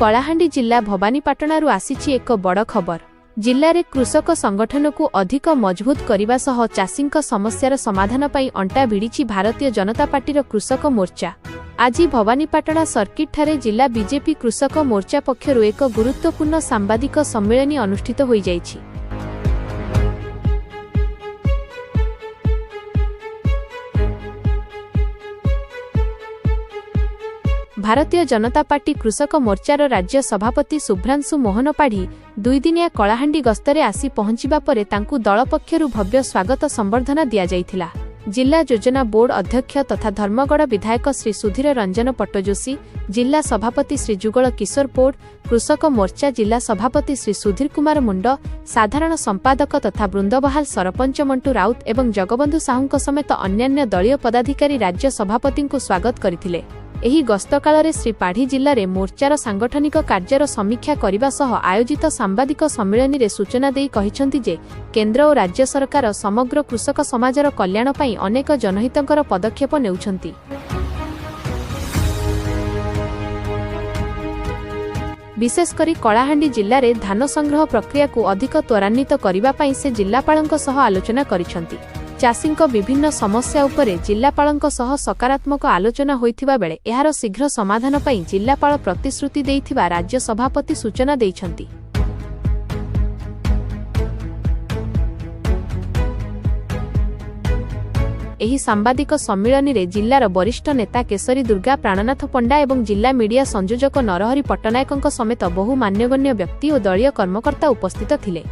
कलाहांडी जिला भवानीपाटणारू आसीछि एक बड़ खबर। जिले में कृषक संगठन को अधिक मजबूत करने सह चाषींक समस्यार समाधान पई अंटा भिड़ी भारतीय जनता पार्टी कृषक मोर्चा। आज भवानीपाटणा सर्किट ठारे जिला बीजेपी कृषक मोर्चा पक्षरु एक गुरुत्वपूर्ण सांबादिक सम्मेलन अनुष्ठित हो जाइछि। भारतीय जनता पार्टी कृषक मोर्चार राज्य सभापति शुभ्रांशु मोहन पाढ़ी दुईदिनिया कलाहांडी गस्तरे आसी पहुंचवा परे तांकु दल पक्षरु भव्य स्वागत संबर्धना दिया जाइथिला। जिला योजना बोर्ड अध्यक्ष तथा धर्मगढ़ विधायक श्री सुधीर रंजन पट्टजोशी, जिला सभापति श्री जुगल किशोर पोड, कृषक मोर्चा जिला सभापति श्री सुधीर कुमार मुंड, साधारण संपादक तथा बृंदबहाल सरपंच मंटू राउत एवं जगबंधु साहू समेत अन्यान्य दलीय पदाधिकारी राज्य सभापति को स्वागत करथिले। एही गस्त काल श्री पाढ़ी जिले में मोर्चार सांगठनिक कार्यर समीक्षा करने सह आयोजित सांबादिक सम्मेलन में सूचना देई कहिसंति जे केंद्र और राज्य सरकार समग्र कृषक समाजर कल्याण पई अनेक जनहितकर पदक्षेप नेउछंती। विशेषकर कलाहांडी जिले में धान संग्रह प्रक्रिया को अधिक त्वरान्वित करने पई से जिलापालक सह आलोचना करिसंति। चाषींक विभिन्न समस्या उपरे जिलापालक सह सकारात्मक आलोचना होइथिबा बेले एहार शीघ्र समाधान पई जिलापाल प्रतिश्रुति देइथिबा राज्य सभापति सूचना देइछंती। एही सांबादिक सम्मेलन में जिलार वरिष्ठ नेता केशरी दुर्गा, प्राणनाथ पंडा एवं जिला मीडिया संयोजक नरहरि पट्टनायक समेत बहु मान्यगण्य व्यक्ति और दलीय कर्मकर्ता उपस्थित थिले।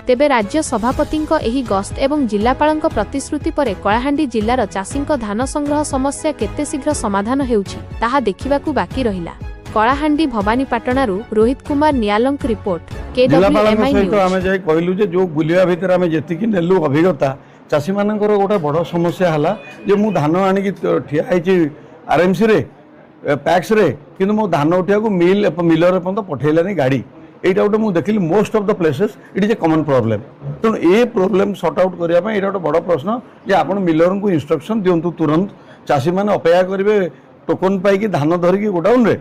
तेबे राज्य सभापतिंक एही गस्त एवं जिलापालक प्रतिश्रुति परे कलाहांडी जिलार चाषींक धान संग्रह समस्या केते शीघ्र समाधान हेउछि ताहा देखिबाकू बाकी रहिला। कलाहांडी भवानीपाटणारू रोहित कुमार नियालंक रिपोर्ट केडब्ल्यूएमआई न्यूज। आमे जे कहलु जे जो बुलिया भितर आमे जेतिकी नेलु अभिज्ञता चाषी मानकर गोटा बड़ समस्या हला जे मु धान आनी की ठिया आइछि आरएमसी रे पैक्स रे किंतु मो धान उठिया को मिलर पर्यंत पठेलानी गाड़ी। एटा गोटे मुझे देखिली most of the places it is a common problem. तेणु ये प्रोब्लेम सॉर्ट आउट करने ये गोटे बड़ प्रश्न जे आप मिलर को इंस्ट्रक्शन दिंतु तुरंत चाषी मैंने अपेक्षा करेंगे टोकन पाई धान धरिकी गोडाउन रे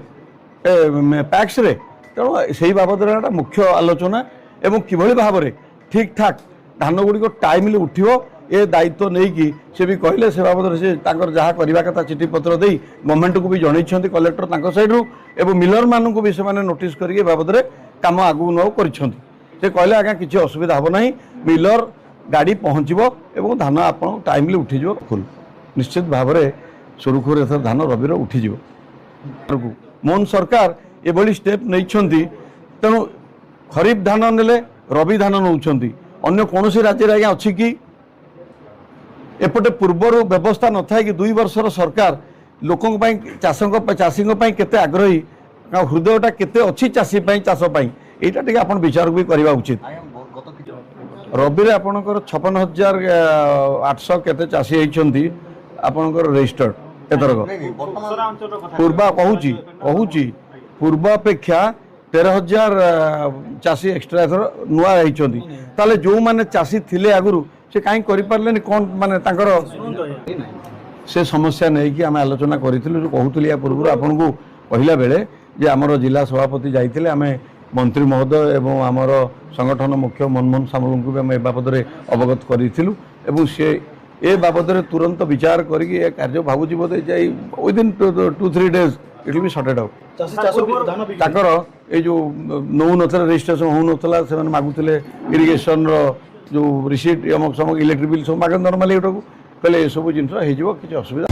पैक्स रे। तेणु से बाबद मुख्य आलोचना एवं किभली भाव में ठीक ठाक धान गुड़िक टाइमली उठियो ए दायित्व नहीं कि से भी कहले से बाबद से जहाँ करवा कथा चिठी पत्र दे गवर्नमेंट को भी जनई कलेक्टर सैड्रु एवं मिलर मान को भी से नोटिस करके बाबद में काम आगू नौ कर कहले आज्ञा किसी असुविधा हम ना मिलर गाड़ी पहुँचब और धान आप टाइमली उठीज फुल निश्चित भाव में सुरुखुर एथर धान रबीर उठीज। मोहन सरकार एभली स्टेप नहीं तेणु खरीफ धान नेले रबी धान नौ अन्य कौन राज्य आज्ञा अच्छी कि एपटे पूर्वर व्यवस्था न था कि 2 वर्षर सरकार लोकों चाषी केते आग्रही हृदयटा केते अच्छी चाषी चाष यहाँ टे आप विचार भी करवा उचित। रबी रे आपणकर 56,800 केते चाषी होती आपणकर रजिस्टर्ड एथरक पूर्वा कहूँ पूर्व अपेक्षा 13,000 चाषी एक्सट्रा एथर नुआ होती जो मैंने चाषी थिले आगुरी से कहीं करें कौन माने से समस्या नहीं कि आम आलोचना करूँ कहूली पूर्व आपन को कहला बेले जे आमर जिला सभापति जाइए आम मंत्री महोदय एवं आमर संगठन मुख्य मनमोहन सामल को भी आम ए बाबद अवगत करूँ सी ए बाबद तुरंत विचार करके कार्य भावुची बोधे जाए within 2-3 days it will be sorted out. ताकर ये जो नौ न रजिस्ट्रेशन होना से मागुले इरिगेशन जो रिसीट अमक समक इलेक्ट्रिक बिल सब मागे नॉर्मली कहले ये सब जिन किसी असुविधा